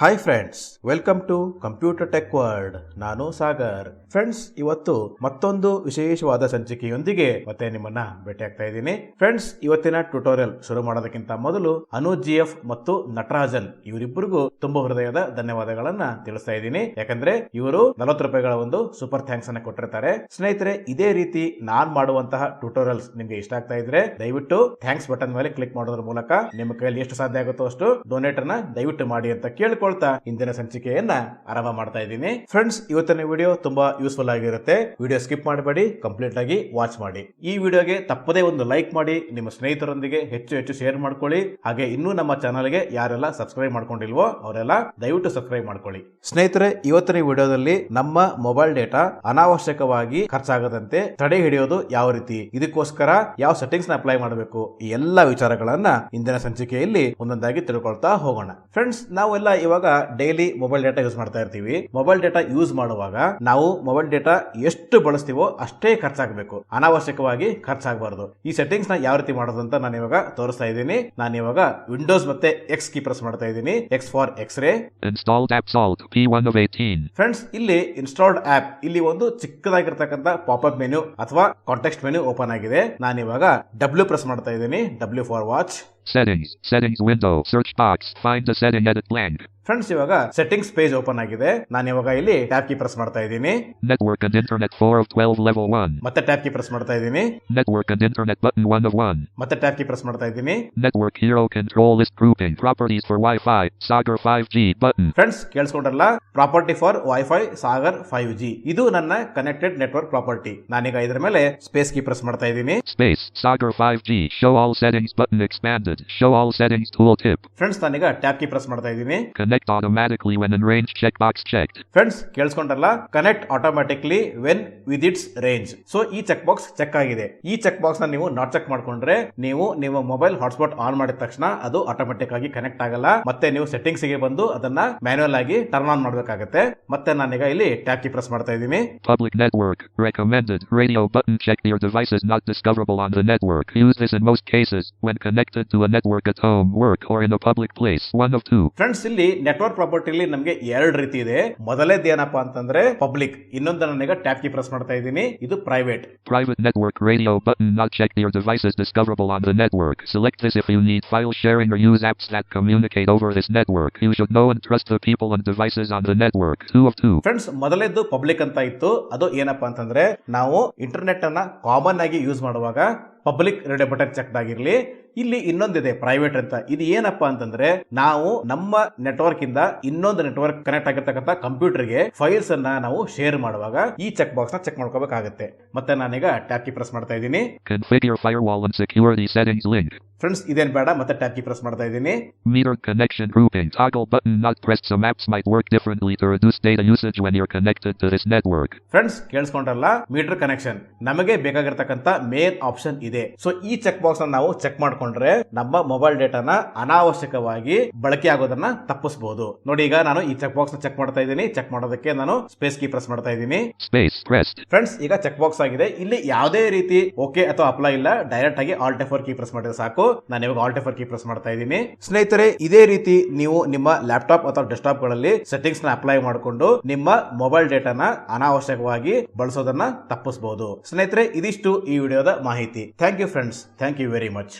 Hi friends, welcome to computer tech world. ನಾನು Sagar. Friends, ಇವತ್ತು ಮತ್ತೊಂದು ವಿಶೇಷವಾದ ಸಂಚಿಕೆಯೊಂದಿಗೆ ಮತ್ತೆ ನಿಮ್ಮನ್ನ ಭೇಟಿ ಆಗ್ತಾ ಇದ್ದೀನಿ. ಫ್ರೆಂಡ್ಸ್, ಇವತ್ತಿನ ಟ್ಯುಟೋರಿಯಲ್ ಶುರು ಮಾಡೋದಕ್ಕಿಂತ ಮೊದಲು ಅನುಜ್ GF ಮತ್ತು ನಟರಾಜನ್ ಇವರಿಬ್ಬರಿಗೂ ತುಂಬಾ ಹೃದಯದ ಧನ್ಯವಾದಗಳನ್ನ ತಿಳಿಸ್ತಾ ಇದ್ದೀನಿ. ಯಾಕಂದ್ರೆ ಇವರು 40 ರೂಪಾಯಿಗಳ ಒಂದು ಸೂಪರ್ ಥ್ಯಾಂಕ್ಸ್ ಅನ್ನ ಕೊಟ್ಟಿರ್ತಾರೆ. ಸ್ನೇಹಿತರೆ, ಇದೇ ರೀತಿ ನಾನ್ ಮಾಡುವಂತಹ ಟ್ಯುಟೋರಿಯಲ್ಸ್ ನಿಮ್ಗೆ ಇಷ್ಟ ಆಗ್ತಾ ಇದ್ರೆ ದಯವಿಟ್ಟು ಥ್ಯಾಂಕ್ಸ್ ಬಟನ್ ಮೇಲೆ ಕ್ಲಿಕ್ ಮಾಡೋದ್ರ ಮೂಲಕ ನಿಮ್ಮ ಕೈಯಲ್ಲಿ ಎಷ್ಟು ಸಾಧ್ಯ ಆಗುತ್ತೋ ಅಷ್ಟು ಡೊನೇಟ್ ಅನ್ನ ದಯವಿಟ್ಟು ಮಾಡಿ ಅಂತ ಕೇಳಿಕೊಳ್ತಾ ಇಂದಿನ ಸಂಚಿಕೆಯನ್ನ ಆರಂಭ ಮಾಡ್ತಾ ಇದ್ದೀನಿ. ಫ್ರೆಂಡ್ಸ್, ಇವತ್ತಿನ ವಿಡಿಯೋ ತುಂಬಾ ಯೂಸ್ಫುಲ್ ಆಗಿರುತ್ತೆ. ವಿಡಿಯೋ ಸ್ಕಿಪ್ ಮಾಡಬೇಡಿ, ಕಂಪ್ಲೀಟ್ ಆಗಿ ವಾಚ್ ಮಾಡಿ. ಈ ವಿಡಿಯೋಗೆ ತಪ್ಪದೇ ಒಂದು ಲೈಕ್ ಮಾಡಿ, ನಿಮ್ಮ ಸ್ನೇಹಿತರೊಂದಿಗೆ ಹೆಚ್ಚು ಶೇರ್ ಮಾಡ್ಕೊಳ್ಳಿ. ಹಾಗೆ ಇನ್ನೂ ನಮ್ಮ ಚಾನಲ್ಗೆ ಯಾರೆಲ್ಲ ಸಬ್ಸ್ಕ್ರೈಬ್ ಮಾಡ್ಕೊಂಡಿಲ್ವೋ ಅವರೆಲ್ಲ ದಯವಿಟ್ಟು ಸಬ್ಸ್ಕ್ರೈಬ್ ಮಾಡ್ಕೊಳ್ಳಿ. ಸ್ನೇಹಿತರೆ, ಇವತ್ತಿನ ವಿಡಿಯೋದಲ್ಲಿ ನಮ್ಮ ಮೊಬೈಲ್ ಡೇಟಾ ಅನಾವಶ್ಯಕವಾಗಿ ಖರ್ಚಾಗದಂತೆ ತಡೆ ಹಿಡಿಯೋದು ಯಾವ ರೀತಿ, ಇದಕ್ಕೋಸ್ಕರ ಯಾವ ಸೆಟ್ಟಿಂಗ್ಸ್ ನ ಅಪ್ಲೈ ಮಾಡಬೇಕು, ಈ ಎಲ್ಲಾ ವಿಚಾರಗಳನ್ನ ಇಂದಿನ ಸಂಚಿಕೆಯಲ್ಲಿ ಒಂದೊಂದಾಗಿ ತಿಳ್ಕೊಳ್ತಾ ಹೋಗೋಣ. ಫ್ರೆಂಡ್ಸ್, ನಾವೆಲ್ಲ ಇವಾಗ ಡೈಲಿ ಮೊಬೈಲ್ ಡೇಟಾ ಯೂಸ್ ಮಾಡ್ತಾ ಇರ್ತೀವಿ. ಮೊಬೈಲ್ ಡೇಟಾ ಯೂಸ್ ಮಾಡುವಾಗ ನಾವು ಮೊಬೈಲ್ ಡೇಟಾ ಎಷ್ಟು ಬಳಸ್ತೀವೋ ಅಷ್ಟೇ ಖರ್ಚಾಗಬೇಕು, ಅನಾವಶ್ಯಕವಾಗಿ ಖರ್ಚಾಗಬಾರದು. ಈ ಸೆಟ್ಟಿಂಗ್ಸ್ ನ ಯಾವ ರೀತಿ ಮಾಡೋದು ಅಂತ ನಾನು ಇವಾಗ ತೋರಿಸ್ತಾ ಇದ್ದೀನಿ. ನಾನು ಇವಾಗ ವಿಂಡೋಸ್ ಮತ್ತೆ ಎಕ್ಸ್ ಕೀ ಪ್ರೆಸ್ ಮಾಡ್ತಾ ಇದ್ದೀನಿ. X for X-ray. Installed apps alt P1 of 18. Friends, ಇಲ್ಲಿ ಇನ್ಸ್ಟಾಲ್ಡ್ ಆಪ್, ಇಲ್ಲಿ ಒಂದು ಚಿಕ್ಕದಾಗಿರ್ತಕ್ಕಂಥ ಪಾಪ್ಅಪ್ ಮೆನು ಅಥವಾ ಕಾಂಟೆಕ್ಸ್ಟ್ ಮೆನು ಓಪನ್ ಆಗಿದೆ. ನಾನು ಇವಾಗ W ಪ್ರೆಸ್ ಮಾಡ್ತಾ ಇದ್ದೀನಿ. W for watch. Settings window, search box, find the setting, edit blank. Friends, ಇವಾಗ ಸೆಟ್ಟಿಂಗ್ಸ್ ಪೇಜ್ ಓಪನ್ ಆಗಿದೆ. ನಾನು ಇವಾಗ ಇಲ್ಲಿ ಟ್ಯಾಬ್ ಕೀ ಪ್ರೆಸ್ ಮಾಡ್ತಾ ಇದ್ದೀನಿ. Network and internet 4 of 12 level 1. ಮತ್ತೆ ಟ್ಯಾಬ್ ಕೀ ಪ್ರೆಸ್ ಮಾಡ್ತಾ ಇದ್ದೀನಿ. Network and internet button 1 of 1. ಮತ್ತೆ ಟ್ಯಾಬ್ ಕೀ ಪ್ರೆಸ್ ಮಾಡ್ತಾ ಇದ್ದೀನಿ. Network hero control list grouping properties for Wi-Fi Sagar 5G button. Friends, ಕೇಳಿಸ್ಕೊಂಡ್ರಲ್ಲ, property for wifi Sagar 5G. ಇದು ನನ್ನ connected network property. ನಾನೀಗ ಇದರ ಮೇಲೆ ಸ್ಪೇಸ್ ಕೀ ಪ್ರೆಸ್ ಮಾಡ್ತಾ ಇದ್ದೀನಿ. Space Sagar 5G show all settings button expanded. Show all settings tooltip. Friends, ನಾನೀಗ tab key press ಮಾಡ್ತಾ ಇದ್ದೀನಿ. Connect automatically when in range checkbox checked. Friends, ಕೇಳಿಸ್ಕೊಂಡ್ರಲ್ಲ, connect automatically when with its range. So ಈ check box check ಆಗಿದೆ. ಈ check box ನ ನೀವು not check ಮಾಡ್ಕೊಂಡ್ರೆ ನೀವು ನಿಮ್ಮ ಮೊಬೈಲ್ ಹಾಟ್ಸ್ಪಾಟ್ ಆನ್ ಮಾಡಿದ ತಕ್ಷಣ ಅದು ಆಟೋಮೆಟಿಕ್ ಆಗಿ ಕನೆಕ್ಟ್ ಆಗಲ್ಲ. ಮತ್ತೆ ನೀವು ಸೆಟ್ಟಿಂಗ್ಸ್ ಗೆ ಬಂದು ಅದನ್ನ ಮ್ಯಾನ್ಯುಯಲ್ ಆಗಿ ಟರ್ನ್ ಆನ್ ಮಾಡಬೇಕಾಗುತ್ತೆ. ಮತ್ತೆ ನಾನೀಗ ಇಲ್ಲಿ ಟ್ಯಾಬ್ ಕೀ ಪ್ರೆಸ್ ಮಾಡ್ತಾ ಇದ್ದೀನಿ. Public network recommended radio button check your device is not discoverable on the network. Use this in most cases when connected to a network at home, work or in a public place. 1 of 2. Friends, ಇಲ್ಲಿ network ಪ್ರಾಪರ್ಟಿಲಿ ನಮಗೆ 2 ರೀತಿ ಇದೆ. ಮೊದಲೇದು ಏನಪ್ಪಾ ಅಂತಂದ್ರೆ public, ಇನ್ನೊಂದು ನಾನೀಗ tab key press ಮಾಡ್ತಾ ಇದ್ದೀನಿ, ಇದು private. Private network radio button not checked your device is discoverable on the network. Select this if you need file sharing or use apps that communicate over this network. You should know and trust the people and devices on the network. 2 of 2. Friends, ಮೊದಲೇದು public ಅಂತ ಇತ್ತು. ಅದು ಏನಪ್ಪಾ ಅಂತಂದ್ರೆ ನಾವು internet ಅನ್ನ common ಆಗಿ use ಮಾಡುವಾಗ public radio button check ಆಗಿರ್ಲಿ. ಇಲ್ಲಿ ಇನ್ನೊಂದಿದೆ ಪ್ರೈವೇಟ್ ಅಂತ. ಇದು ಏನಪ್ಪಾ ಅಂತಂದ್ರೆ ನಾವು ನಮ್ಮ ನೆಟ್ವರ್ಕ್ ಇಂದ ಇನ್ನೊಂದು ನೆಟ್ವರ್ಕ್ ಕನೆಕ್ಟ್ ಆಗಿರ್ತಕ್ಕಂಥ ಕಂಪ್ಯೂಟರ್ಗೆ ಫೈಲ್ಸ್ ಅನ್ನ ನಾವು ಶೇರ್ ಮಾಡುವಾಗ ಈ ಚೆಕ್ ಬಾಕ್ಸ್ ನ ಚೆಕ್ ಮಾಡ್ಕೋಬೇಕಾಗುತ್ತೆ. ಮತ್ತೆ ನಾನೀಗ ಟ್ಯಾಬ್ ಕೀ ಪ್ರೆಸ್ ಮಾಡ್ತಾ ಇದ್ದೀನಿ. Configure firewall and security settings link. Friends, ಇದೇನ್ ಬೇಡ. ಮತ್ತೆ ಟ್ಯಾಬ್ ಕೀ ಪ್ರೆಸ್ ಮಾಡ್ತಾ ಇದ್ದೀನಿ. Metered connection grouping toggle button not pressed. Some apps might work differently to reduce data usage when you're connected to this network. Friends, ಕೇಳಿಸ್ಕೊಂಡ್ರಲ್ಲ, meter connection ನಮಗೆ ಬೇಕಾಗಿರ್ತಕ್ಕಂಥ main option ಇದೆ. So ಈ check box ನಾವು check ಮಾಡ್ಕೊಂಡ್ರೆ ನಮ್ಮ mobile ಡೇಟಾನ ಅನಾವಶ್ಯಕವಾಗಿ ಬಳಕೆ ಆಗೋದನ್ನ ತಪ್ಪಿಸಬಹುದು. ನೋಡಿ, ಈಗ ನಾನು ಈ ಚೆಕ್ ಬಾಕ್ಸ್ ನ ಚೆಕ್ ಮಾಡ್ತಾ ಇದ್ದೀನಿ. ಚೆಕ್ ಮಾಡೋದಕ್ಕೆ ನಾನು ಸ್ಪೇಸ್ ಕೀ ಪ್ರೆಸ್ ಮಾಡ್ತಾ ಇದ್ದೀನಿ. Space pressed. ಫ್ರೆಂಡ್ಸ್, ಈಗ ಚೆಕ್ ಬಾಕ್ಸ್ ಆಗಿದೆ. ಇಲ್ಲಿ ಯಾವುದೇ ರೀತಿ ಓಕೆ ಅಥವಾ ಅಪ್ಲೈ ಇಲ್ಲ. ಡೈರೆಕ್ಟ್ ಆಗಿ ಆಲ್ಟ್ F4 ಕೀ ಪ್ರೆಸ್ ಮಾಡಿದ್ರೆ ಸಾಕು. ನಾನು ಇವಾಗ ಆಲ್ಟ್ F4 ಕೀ ಪ್ರೆಸ್ ಮಾಡ್ತಾ ಇದ್ದೀನಿ. ಸ್ನೇಹಿತರೆ, ಇದೇ ರೀತಿ ನೀವು ನಿಮ್ಮ ಲ್ಯಾಪ್ಟಾಪ್ ಅಥವಾ ಡೆಸ್ಕ್ಟಾಪ್ ಗಳಲ್ಲಿ ಸೆಟ್ಟಿಂಗ್ಸ್ ನ ಅಪ್ಲೈ ಮಾಡಿಕೊಂಡು ನಿಮ್ಮ ಮೊಬೈಲ್ ಡೇಟಾನ ಅನಾವಶ್ಯಕವಾಗಿ ಬಳಸೋದನ್ನ ತಪ್ಪಿಸಬಹುದು. ಸ್ನೇಹಿತರೆ, ಇದಿಷ್ಟು ಈ ವಿಡಿಯೋದ ಮಾಹಿತಿ. Thank you friends. Thank you very much.